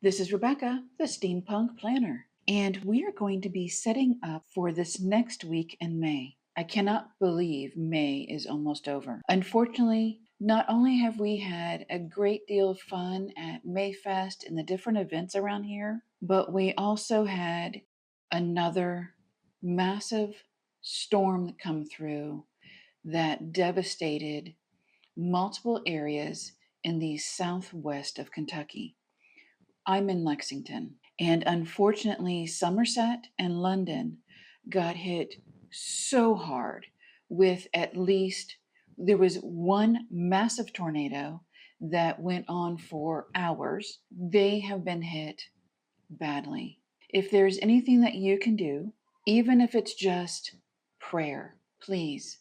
This is Rebecca, the Steampunk Planner, and we are going to be setting up for this next week in May. I cannot believe May is almost over. Unfortunately, not only have we had a great deal of fun at Mayfest and the different events around here, but we also had another massive storm come through that devastated multiple areas in the southwest of Kentucky. I'm in Lexington, and unfortunately, Somerset and London got hit so hard with there was one massive tornado that went on for hours. They have been hit badly. If there's anything that you can do, even if it's just prayer, please,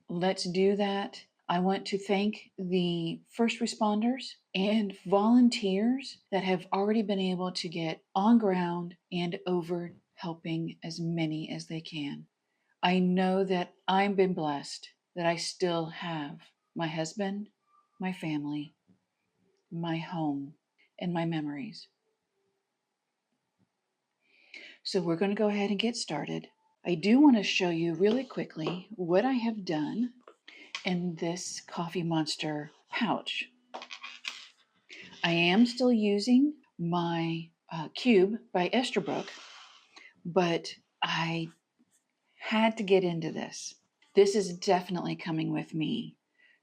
let's do that. I want to thank the first responders and volunteers that have already been able to get on ground and over helping as many as they can. I know that I've been blessed that I still have my husband, my family, my home, and my memories. So we're going to go ahead and get started. I do want to show you really quickly what I have done in this Coffee Monster pouch. I am still using my cube by Esterbrook, but I had to get into this. This is definitely coming with me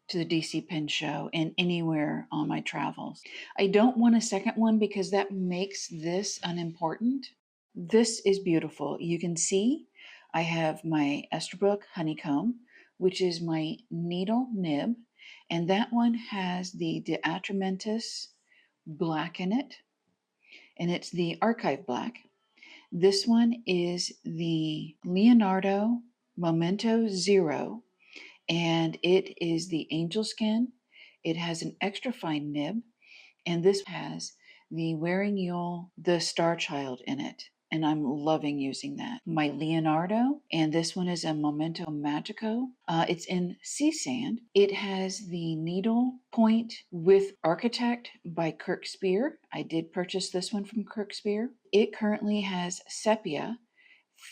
to the DC Pen Show and anywhere on my travels. I don't want a second one because that makes this unimportant. This is beautiful. You can see I have my Esterbrook Honeycomb, which is my needle nib, and that one has the De Atramentis black in it, and it's the archive black. This one is the Leonardo Momento Zero, and it is the angel skin. It has an extra fine nib, and this has the Wearing You'll, the Star Child in it. And I'm loving using that. My Leonardo, and this one is a Momento Magico. It's in sea sand. It has the needle point with Architect by Kirk Spear. I did purchase this one from Kirk Spear. It currently has sepia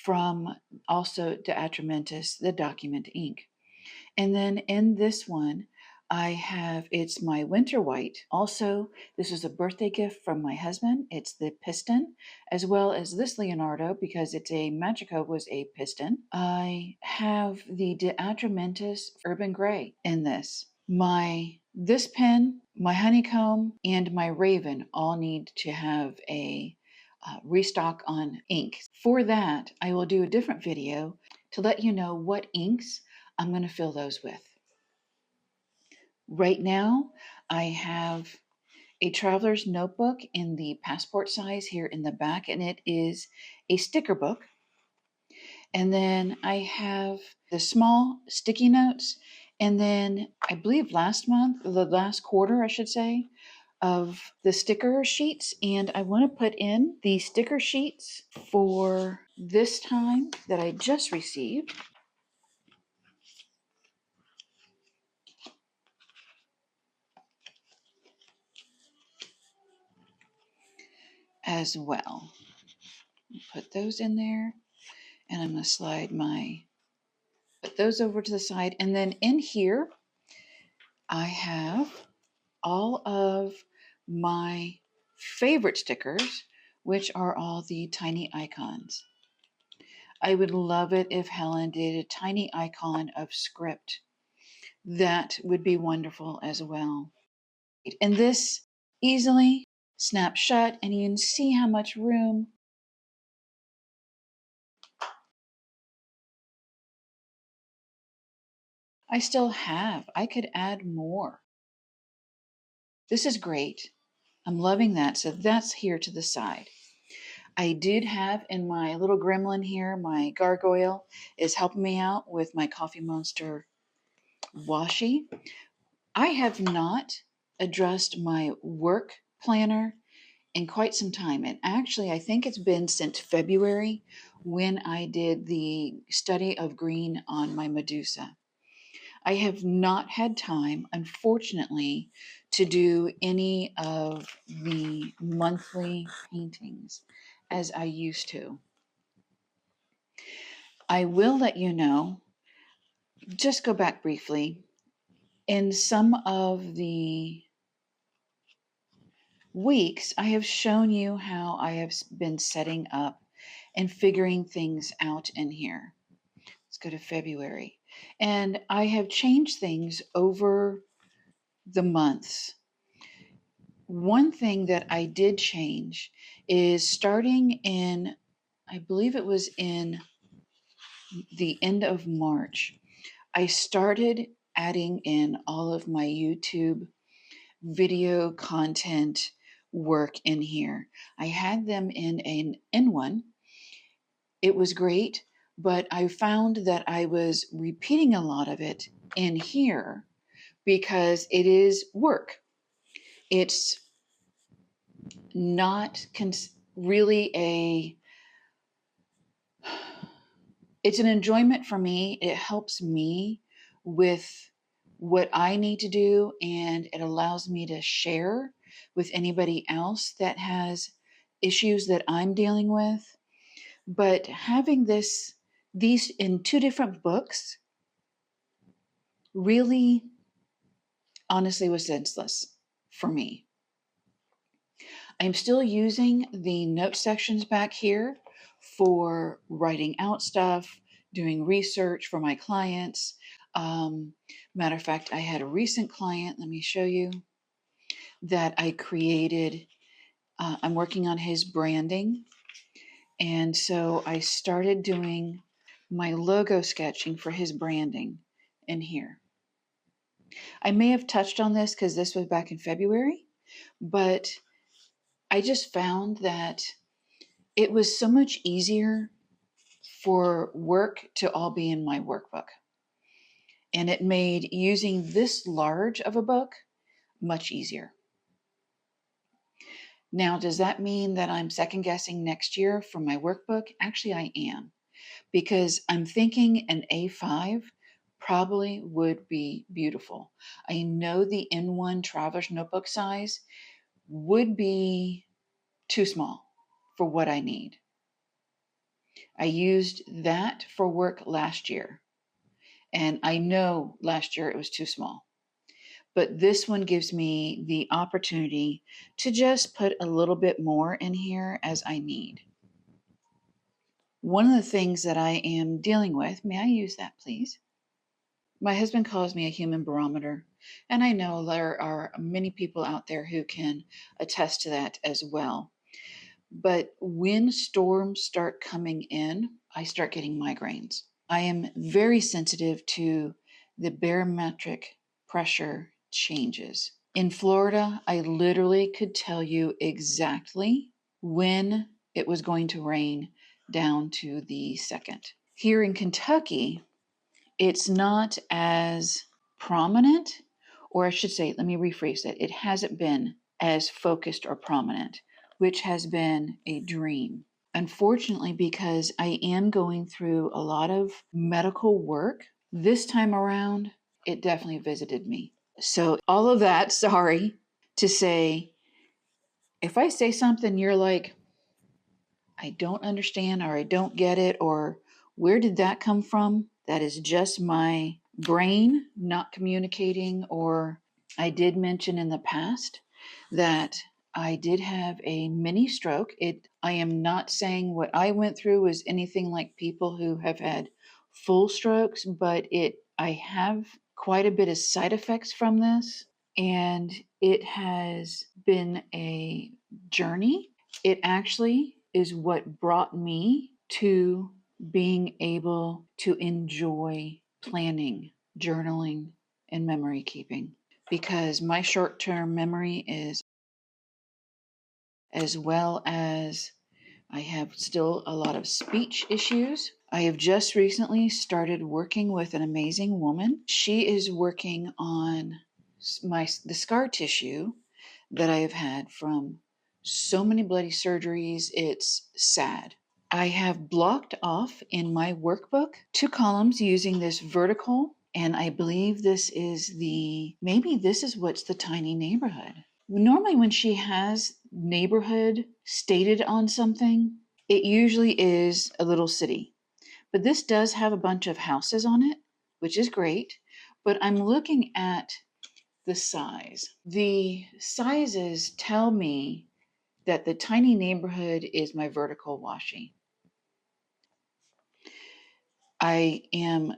from also De Atramentis, the document ink. And then in this one, it's my winter white. Also, this is a birthday gift from my husband. It's the piston, as well as this Leonardo, because it's a Magico was a piston. I have the De Atramentis Urban Gray in this. This pen, my honeycomb, and my Raven all need to have a restock on ink. For that, I will do a different video to let you know what inks I'm going to fill those with. Right now, I have a traveler's notebook in the passport size here in the back, and it is a sticker book. And then I have the small sticky notes, and then I believe the last quarter, I should say, of the sticker sheets. And I want to put in the sticker sheets for this time that I just received. As well. Put those in there, and I'm going to put those over to the side. And then in here, I have all of my favorite stickers, which are all the tiny icons. I would love it if Helen did a tiny icon of script. That would be wonderful as well. And this easily snaps shut, and you can see how much room I still have. I could add more. This is great. I'm loving that. So that's here to the side. I did have in my little gremlin here, my gargoyle is helping me out with my Coffee Monster washi. I have not addressed my work planner in quite some time. And actually, I think it's been since February when I did the study of green on my Medusa. I have not had time, unfortunately, to do any of the monthly paintings as I used to. I will let you know, just go back briefly, in some of the weeks, I have shown you how I have been setting up and figuring things out in here. Let's go to February. And I have changed things over the months. One thing that I did change is starting in, I believe it was in the end of March, I started adding in all of my YouTube video content work in here. I had them in an N1. It was great, but I found that I was repeating a lot of it in here because it is work. It's not really it's an enjoyment for me. It helps me with what I need to do, and it allows me to share with anybody else that has issues that I'm dealing with. But having these in two different books really honestly was senseless for me. I'm still using the note sections back here for writing out stuff, doing research for my clients. Matter of fact, I had a recent client, let me show you, that I created. I'm working on his branding. And so I started doing my logo sketching for his branding in here. I may have touched on this because this was back in February, but I just found that it was so much easier for work to all be in my workbook. And it made using this large of a book much easier. Now, does that mean that I'm second guessing next year for my workbook? Actually, I am, because I'm thinking an A5 probably would be beautiful. I know the N1 Traveler's Notebook size would be too small for what I need. I used that for work last year, and I know last year it was too small. But this one gives me the opportunity to just put a little bit more in here as I need. One of the things that I am dealing with, may I use that, please? My husband calls me a human barometer, and I know there are many people out there who can attest to that as well. But when storms start coming in, I start getting migraines. I am very sensitive to the barometric pressure changes. In Florida, I literally could tell you exactly when it was going to rain down to the second. Here in Kentucky, it's not as prominent, or I should say, let me rephrase that. It hasn't been as focused or prominent, which has been a dream. Unfortunately, because I am going through a lot of medical work, this time around, it definitely visited me. So, all of that, sorry to say, if I say something, you're like, I don't understand, or I don't get it, or where did that come from? That is just my brain not communicating. Or I did mention in the past that I did have a mini stroke. I am not saying what I went through was anything like people who have had full strokes, but I have quite a bit of side effects from this, and it has been a journey. It actually is what brought me to being able to enjoy planning, journaling, and memory keeping, because my short term memory is, as well as I have still a lot of speech issues. I have just recently started working with an amazing woman. She is working on the scar tissue that I have had from so many bloody surgeries. It's sad. I have blocked off in my workbook 2 columns using this vertical And I believe this is maybe this is what's the tiny neighborhood. Normally when she has neighborhood stated on something, it usually is a little city. But this does have a bunch of houses on it, which is great. But I'm looking at the size. The sizes tell me that the tiny neighborhood is my vertical washi. I am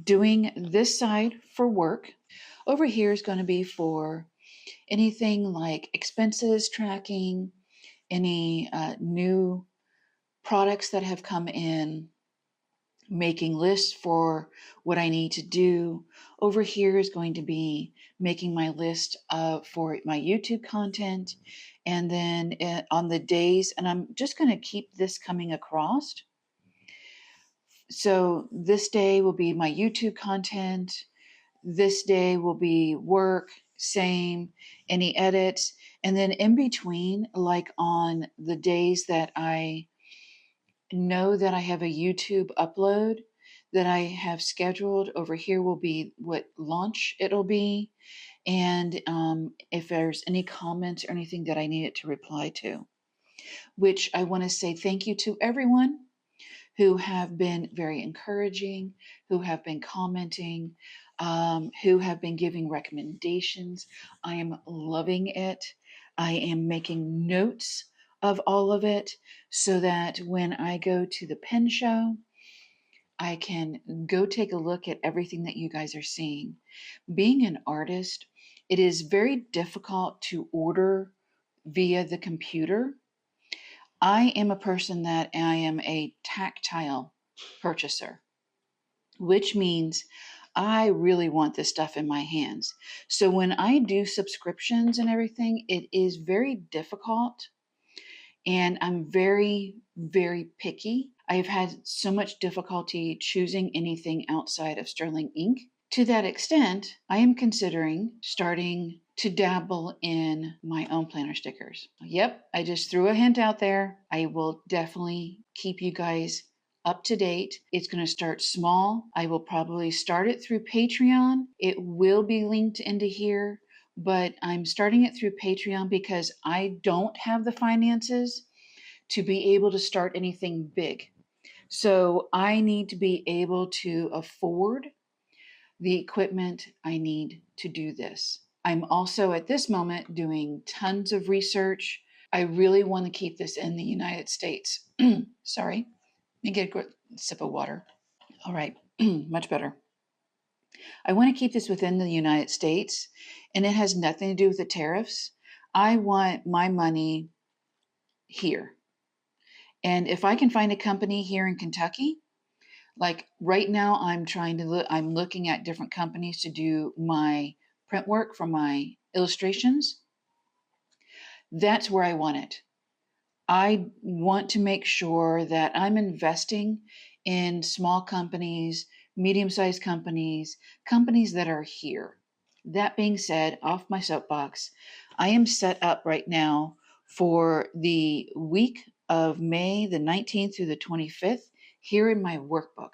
doing this side for work. Over here is going to be for anything like expenses tracking, any new products that have come in, making lists for what I need to do. Over here is going to be making my list for my YouTube content. And then on the days, and I'm just going to keep this coming across. So this day will be my YouTube content. This day will be work, same, any edits. And then in between, like on the days that I know that I have a YouTube upload that I have scheduled, over here will be what launch it'll be. And if there's any comments or anything that I needed to reply to, which I want to say thank you to everyone who have been very encouraging, who have been commenting, who have been giving recommendations. I am loving it. I am making notes of all of it so that when I go to the pen show, I can go take a look at everything that you guys are seeing. Being an artist, it is very difficult to order via the computer. I am a person that I am a tactile purchaser, which means I really want this stuff in my hands. So when I do subscriptions and everything, it is very difficult and I'm very, very picky. I've had so much difficulty choosing anything outside of Sterling ink. To that extent, I am considering starting to dabble in my own planner stickers. Yep, I just threw a hint out there. I will definitely keep you guys up to date. It's going to start small. I will probably start it through Patreon. It will be linked into here, but I'm starting it through Patreon because I don't have the finances to be able to start anything big. So I need to be able to afford the equipment I need to do this. I'm also at this moment doing tons of research. I really want to keep this in the United States. Sorry, let me get a quick sip of water. All right, much better. I want to keep this within the United States, and it has nothing to do with the tariffs. I want my money here. And if I can find a company here in Kentucky, like right now I'm looking at different companies to do my print work for my illustrations. That's where I want it. I want to make sure that I'm investing in small companies, medium-sized companies, companies that are here. That being said, off my soapbox, I am set up right now for the week of May the 19th through the 25th here in my workbook.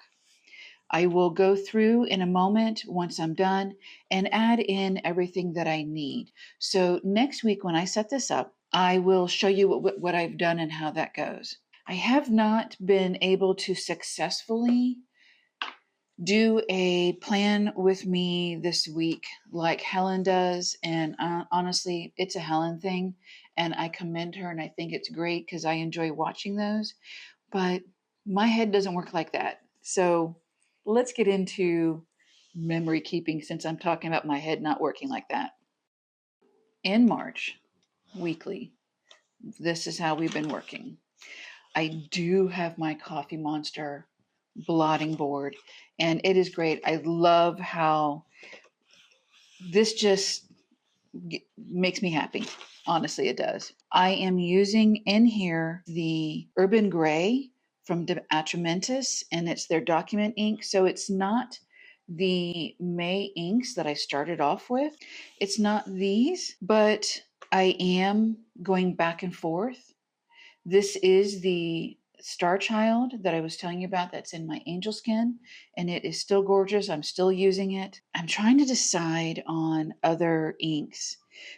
I will go through in a moment once I'm done and add in everything that I need. So next week when I set this up, I will show you what I've done and how that goes. I have not been able to successfully do a plan with me this week like Helen does. And honestly, it's a Helen thing. And I commend her and I think it's great because I enjoy watching those. But my head doesn't work like that. So let's get into memory keeping since I'm talking about my head not working like that. In March, weekly, this is how we've been working. I do have my Coffee Monster blotting board, and it is great. I love how this just makes me happy. Honestly, it does. I am using in here the Urban Gray from Atramentis, and it's their document ink. So it's not the May inks that I started off with. It's not these, but I am going back and forth. This is the Star Child that I was telling you about that's in my angel skin, and it is still gorgeous. I'm still using it. I'm trying to decide on other inks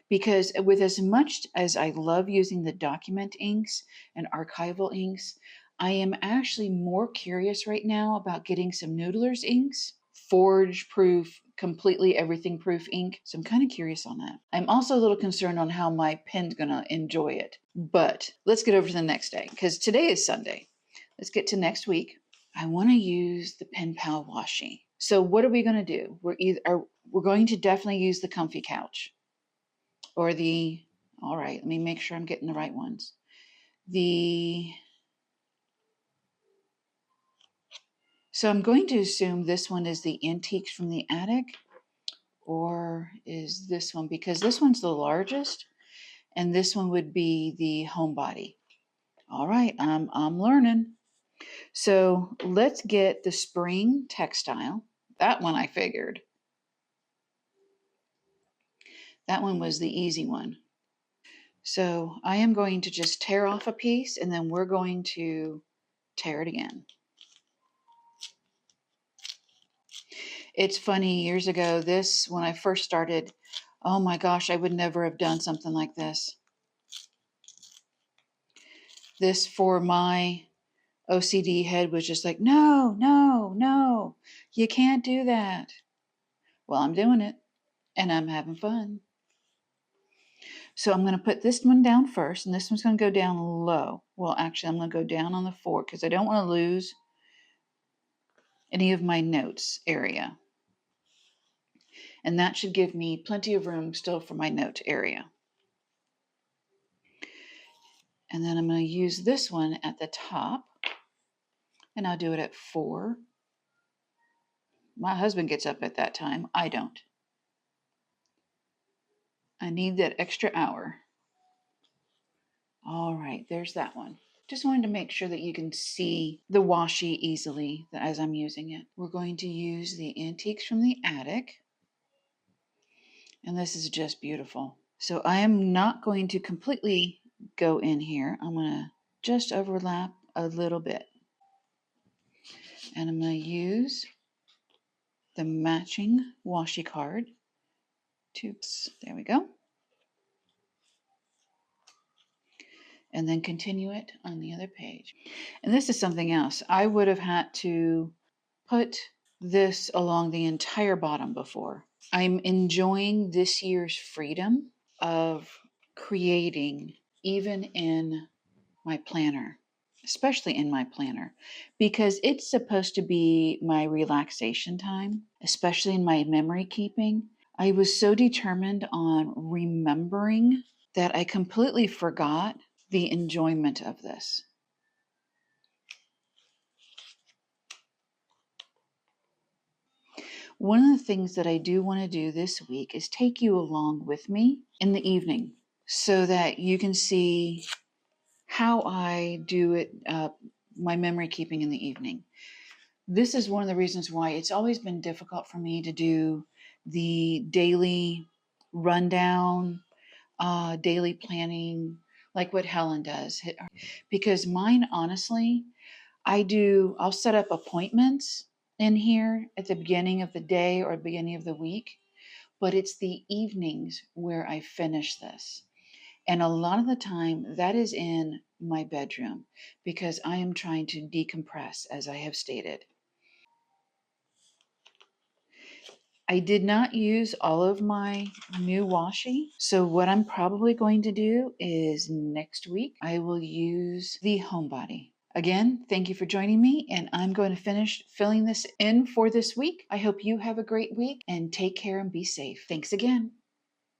because with as much as I love using the document inks and archival inks, I am actually more curious right now about getting some Noodler's inks, forge proof, completely everything proof ink. So I'm kind of curious on that. I'm also a little concerned on how my pen's gonna enjoy it. But let's get over to the next day because today is Sunday. Let's get to next week. I want to use the Pen Pal washi. So what are we going to do? We're going to definitely use the comfy couch or the, all right, let me make sure I'm getting the right ones. So I'm going to assume this one is the Antiques from the Attic, or is this one, because this one's the largest and this one would be the Homebody. All right, I'm learning. So let's get the spring textile. That one I figured. That one was the easy one. So I am going to just tear off a piece and then we're going to tear it again. It's funny, years ago, when I first started, oh my gosh, I would never have done something like this. This for my OCD head was just like, no, no, no, you can't do that. Well, I'm doing it and I'm having fun. So I'm going to put this one down first, and this one's going to go down low. Well, actually, I'm going to go down on the 4 because I don't want to lose any of my notes area. And that should give me plenty of room still for my note area. And then I'm going to use this one at the top, and I'll do it at 4. My husband gets up at that time. I don't. I need that extra hour. All right, there's that one. Just wanted to make sure that you can see the washi easily as I'm using it. We're going to use the Antiques from the Attic. And this is just beautiful. So I am not going to completely go in here. I'm going to just overlap a little bit. And I'm going to use the matching washi card. There we go. And then continue it on the other page. And this is something else. I would have had to put this along the entire bottom before. I'm enjoying this year's freedom of creating even in my planner, especially in my planner, because it's supposed to be my relaxation time, especially in my memory keeping. I was so determined on remembering that I completely forgot the enjoyment of this. One of the things that I do want to do this week is take you along with me in the evening so that you can see how I do it, my memory keeping in the evening. This is one of the reasons why it's always been difficult for me to do the daily rundown, daily planning, like what Helen does. Because mine, honestly, I'll set up appointments in here at the beginning of the day or beginning of the week, but it's the evenings where I finish this. And a lot of the time that is in my bedroom because I am trying to decompress, as I have stated. I did not use all of my new washi. So what I'm probably going to do is next week, I will use the Homebody. Again, thank you for joining me, and I'm going to finish filling this in for this week. I hope you have a great week and take care and be safe. Thanks again.